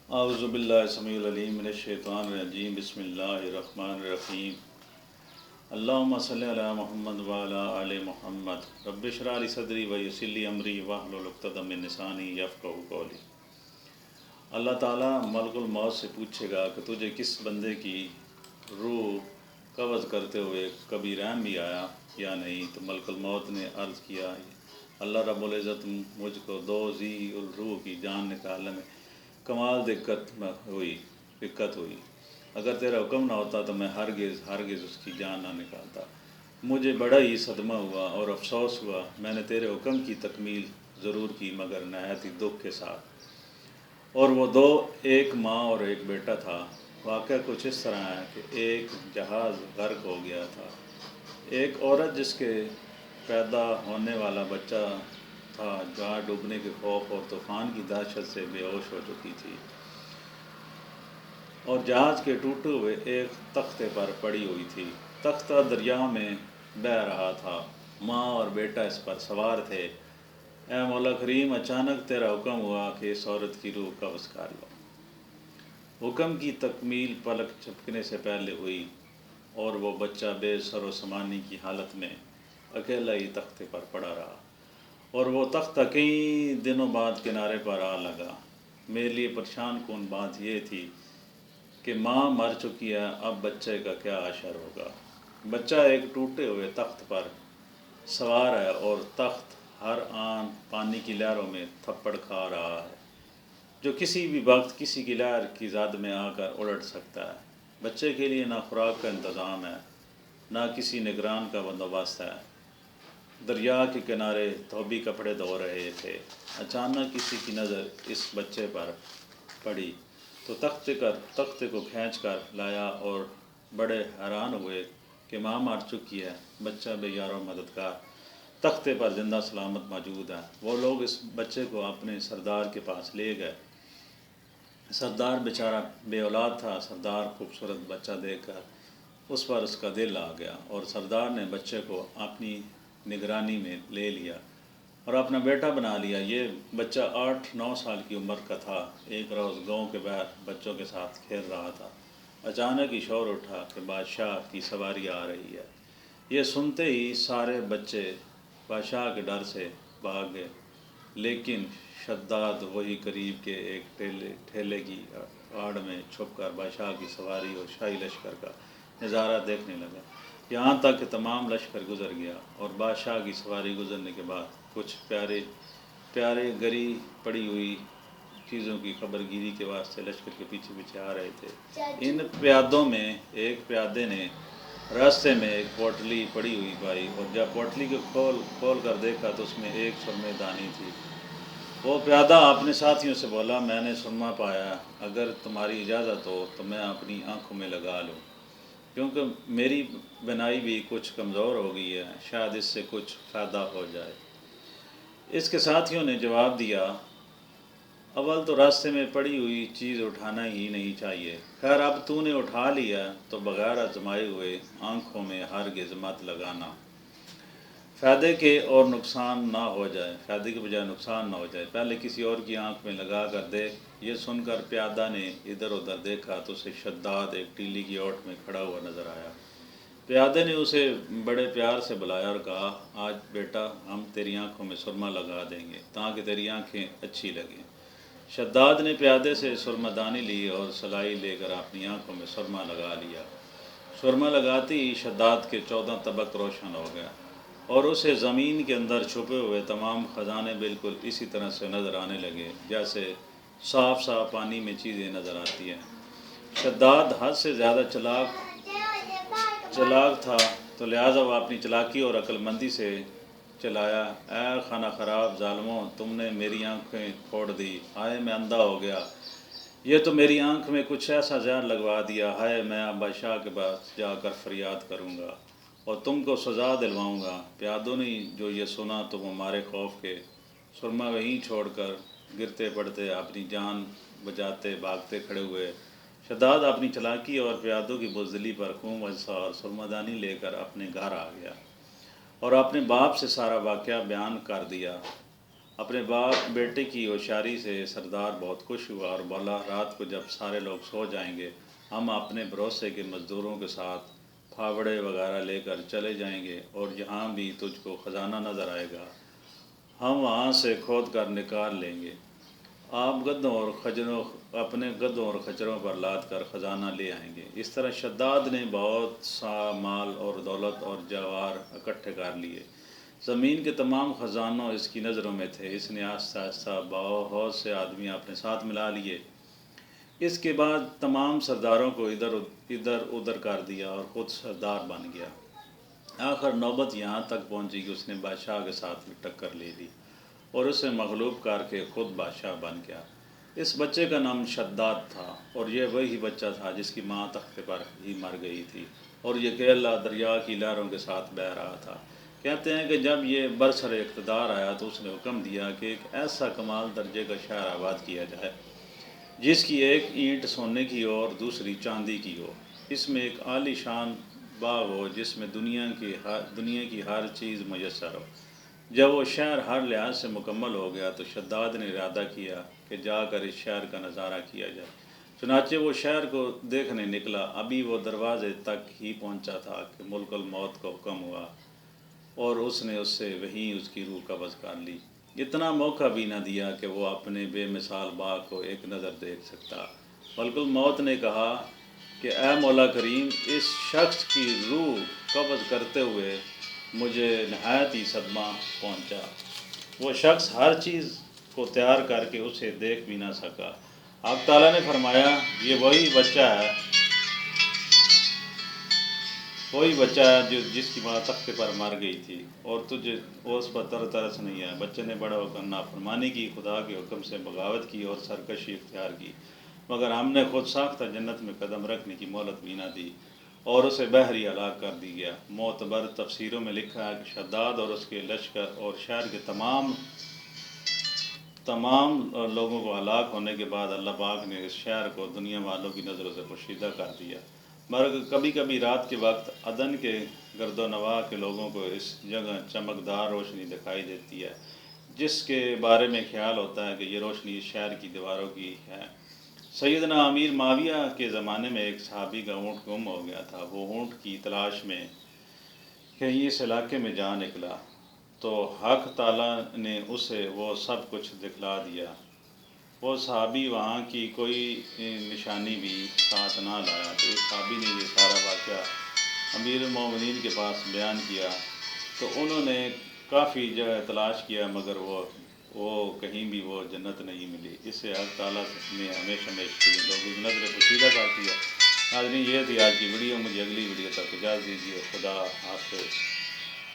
اعوذ باللہ السمیع العلیم من الشیطان الرجیم بسم اللہ الرحمن الرحیم اللہم صلی علی محمد وعلی آل محمد رب اشرح لی صدری ویسر لی امری واحلل عقدۃ من لسانی یفقہوا قولی۔ اللہ تعالیٰ ملک الموت سے پوچھے گا کہ تجھے کس بندے کی روح قبض کرتے ہوئے کبھی رحم بھی آیا یا نہیں؟ تو ملک الموت نے عرض کیا اللہ رب العزت مجھ کو دو ذی الروح کی جان نکالنے میں کمال دقت ہوئی۔ اگر تیرا حکم نہ ہوتا تو میں ہرگز اس کی جان نہ نکالتا۔ مجھے بڑا ہی صدمہ ہوا اور افسوس ہوا، میں نے تیرے حکم کی تکمیل ضرور کی مگر نہایت ہی دکھ کے ساتھ۔ اور وہ دو، ایک ماں اور ایک بیٹا تھا۔ واقعہ کچھ اس طرح ہے کہ ایک جہاز غرق ہو گیا تھا۔ ایک عورت جس کے پیدا ہونے والا بچہ تھا جہاز ڈوبنے کے خوف اور طوفان کی دہشت سے بے ہوش ہو چکی تھی اور جہاز کے ٹوٹے ہوئے ایک تختے پر پڑی ہوئی تھی۔ تختہ دریا میں بہہ رہا تھا، ماں اور بیٹا اس پر سوار تھے۔ اے مولا کریم، اچانک تیرا حکم ہوا کہ اس عورت کی روح قبض کر لو۔ حکم کی تکمیل پلک جھپکنے سے پہلے ہوئی اور وہ بچہ بے سر و سامانی کی حالت میں اکیلا ہی تختے پر پڑا رہا اور وہ تختہ کئی دنوں بعد کنارے پر آ لگا۔ میرے لیے پریشان کن بات یہ تھی کہ ماں مر چکی ہے، اب بچے کا کیا حشر ہوگا؟ بچہ ایک ٹوٹے ہوئے تخت پر سوار ہے اور تخت ہر آن پانی کی لہروں میں تھپڑ کھا رہا ہے جو کسی بھی وقت کسی کی لہر کی زد میں آ کر الٹ سکتا ہے۔ بچے کے لیے نہ خوراک کا انتظام ہے، نہ کسی نگران کا بندوبست ہے۔ دریا کے کنارے دھوبی کپڑے دھو رہے تھے۔ اچانک کسی کی نظر اس بچے پر پڑی تو تختے کو کھینچ کر لایا اور بڑے حیران ہوئے کہ ماں مر چکی ہے، بچہ بے یار و مددگار تختے پر زندہ سلامت موجود ہے۔ وہ لوگ اس بچے کو اپنے سردار کے پاس لے گئے۔ سردار بیچارہ بے اولاد تھا۔ سردار خوبصورت بچہ دیکھ کر اس پر اس کا دل آ گیا اور سردار نے بچے کو اپنی نگرانی میں لے لیا اور اپنا بیٹا بنا لیا۔ یہ بچہ 8-9 سال کی عمر کا تھا۔ ایک روز گاؤں کے باہر بچوں کے ساتھ کھیل رہا تھا۔ اچانک ہی شور اٹھا کہ بادشاہ کی سواری آ رہی ہے۔ یہ سنتے ہی سارے بچے بادشاہ کے ڈر سے بھاگ گئے، لیکن شداد وہی قریب کے ایک ٹھیلے کی آڑ میں چھپ کر بادشاہ کی سواری اور شاہی لشکر کا نظارہ دیکھنے لگا، یہاں تک کہ تمام لشکر گزر گیا اور بادشاہ کی سواری گزرنے کے بعد کچھ پیارے گری پڑی ہوئی چیزوں کی خبر گیری کے واسطے لشکر کے پیچھے پیچھے آ رہے تھے۔ ان پیادوں میں ایک پیادے نے راستے میں ایک پوٹلی پڑی ہوئی پائی اور جب پوٹلی کو کھول کر دیکھا تو اس میں ایک سرمے دانی تھی۔ وہ پیادہ اپنے ساتھیوں سے بولا، میں نے سرما پایا، اگر تمہاری اجازت ہو تو میں اپنی آنکھوں میں لگا لوں، کیونکہ میری بینائی بھی کچھ کمزور ہو گئی ہے، شاید اس سے کچھ فائدہ ہو جائے۔ اس کے ساتھیوں نے جواب دیا، اول تو راستے میں پڑی ہوئی چیز اٹھانا ہی نہیں چاہیے، خیر اب تو نے اٹھا لیا تو بغیر آزمائے ہوئے آنکھوں میں ہرگز مت لگانا، فائدے کے بجائے نقصان نہ ہو جائے، پہلے کسی اور کی آنکھ میں لگا کر دیکھ۔ یہ سن کر پیادہ نے ادھر ادھر دیکھا تو اسے شداد ایک ٹیلی کی اوٹ میں کھڑا ہوا نظر آیا۔ پیادے نے اسے بڑے پیار سے بلایا اور کہا، آج بیٹا ہم تیری آنکھوں میں سرما لگا دیں گے تاکہ تیری آنکھیں اچھی لگیں۔ شداد نے پیادے سے سرما دانی لی اور سلائی لے کر اپنی آنکھوں میں سرما لگا لیا۔ سرما لگاتے ہی شداد کے 14 طبق روشن ہو گیا اور اسے زمین کے اندر چھپے ہوئے تمام خزانے بالکل اسی طرح سے نظر آنے لگے جیسے صاف پانی میں چیزیں نظر آتی ہیں۔ شداد حد سے زیادہ چلاک تھا تو لہٰذا وہ اپنی چلاکی اور عقل مندی سے چلایا، اے خانہ خراب ظالموں، تم نے میری آنکھیں پھوڑ دی، ہائے میں اندھا ہو گیا، یہ تو میری آنکھ میں کچھ ایسا زہر لگوا دیا، ہائے میں اب بادشاہ کے پاس جا کر فریاد کروں گا اور تم کو سزا دلواؤں گا۔ پیادوں نے جو یہ سنا تو وہ مارے خوف کے سرما وہیں چھوڑ کر گرتے پڑتے اپنی جان بچاتے بھاگتے کھڑے ہوئے۔ شداد اپنی چلاکی اور پیادوں کی بزدلی پر خون اجزا اور سرما دانی لے کر اپنے گھر آ گیا اور اپنے باپ سے سارا واقعہ بیان کر دیا۔ اپنے باپ بیٹے کی ہوشیاری سے سردار بہت خوش ہوا اور بولا رات کو جب سارے لوگ سو جائیں گے ہم اپنے بھروسے کے مزدوروں کے ساتھ پھاوڑے وغیرہ لے کر چلے جائیں گے اور جہاں بھی تجھ کو خزانہ نظر آئے گا ہم وہاں سے کھود کر نکال لیں گے۔ آپ گدھوں اور خچروں اپنے گدھوں اور خچروں پر لاد کر خزانہ لے آئیں گے۔ اس طرح شداد نے بہت سا مال اور دولت اور جواہر اکٹھے کر لیے۔ زمین کے تمام خزانوں اس کی نظروں میں تھے۔ اس نے آہستہ آہستہ بہت سے آدمی اپنے ساتھ ملا لیے۔ اس کے بعد تمام سرداروں کو ادھر ادھر کر دیا اور خود سردار بن گیا۔ آخر نوبت یہاں تک پہنچی کہ اس نے بادشاہ کے ساتھ بھی ٹکر لے لی اور اسے مغلوب کر کے خود بادشاہ بن گیا۔ اس بچے کا نام شداد تھا اور یہ وہی بچہ تھا جس کی ماں تختے پر ہی مر گئی تھی اور یہ اکیلا دریا کی لہروں کے ساتھ بہہ رہا تھا۔ کہتے ہیں کہ جب یہ برسر اقتدار آیا تو اس نے حکم دیا کہ ایک ایسا کمال درجے کا شہر آباد کیا جائے جس کی ایک اینٹ سونے کی ہو اور دوسری چاندی کی ہو۔ اس میں ایک عالی شان باغ ہو جس میں دنیا کی ہر چیز میسر ہو۔ جب وہ شہر ہر لحاظ سے مکمل ہو گیا تو شداد نے ارادہ کیا کہ جا کر اس شہر کا نظارہ کیا جائے۔ چنانچہ وہ شہر کو دیکھنے نکلا۔ ابھی وہ دروازے تک ہی پہنچا تھا کہ ملک الموت کا حکم ہوا اور اس نے اس سے وہیں اس کی روح قبض کر لی۔ اتنا موقع بھی نہ دیا کہ وہ اپنے بے مثال باغ کو ایک نظر دیکھ سکتا۔ ملک الموت نے کہا کہ اے مولا کریم، اس شخص کی روح قبض کرتے ہوئے مجھے نہایت ہی صدمہ پہنچا۔ وہ شخص ہر چیز کو تیار کر کے اسے دیکھ بھی نہ سکا۔ حق تعالیٰ نے فرمایا یہ وہی بچہ ہے جس کی ماں تختے پر مر گئی تھی اور تجھے اس پر ترس نہیں ہے۔ بچے نے بڑا ہو کر نافرمانی کی، خدا کے حکم سے بغاوت کی اور سرکشی اختیار کی، مگر ہم نے خود ساختہ جنت میں قدم رکھنے کی مہلت بھی نہ دی اور اسے بحر ہی ہلاک کر دی گیا۔ معتبر تفسیروں میں لکھا ہے کہ شداد اور اس کے لشکر اور شہر کے تمام لوگوں کو ہلاک ہونے کے بعد اللہ پاک نے اس شہر کو دنیا والوں کی نظروں سے پوشیدہ کر دیا، مگر کبھی کبھی رات کے وقت عدن کے گرد و نواح کے لوگوں کو اس جگہ چمکدار روشنی دکھائی دیتی ہے جس کے بارے میں خیال ہوتا ہے کہ یہ روشنی اس شہر کی دیواروں کی ہے۔ سیدنا امیر معاویہ کے زمانے میں ایک صحابی کا اونٹ گم ہو گیا تھا۔ وہ اونٹ کی تلاش میں کہیں اس علاقے میں جا نکلا تو حق تعالیٰ نے اسے وہ سب کچھ دکھلا دیا۔ وہ صحابی وہاں کی کوئی نشانی بھی ساتھ نہ لایا تو اس صحابی نے یہ سارا واقعہ امیر المومنین کے پاس بیان کیا تو انہوں نے کافی جگہ تلاش کیا مگر وہ کہیں بھی وہ جنت نہیں ملی۔ اس سے حق تعالیٰ نے ہمیشہ لوگوں کی نظر پوشیدہ کر دیا۔ ناظرین، یہ تھی آج کی ویڈیو۔ مجھے اگلی ویڈیو تک اجازت دیجیے۔ خدا حافظ۔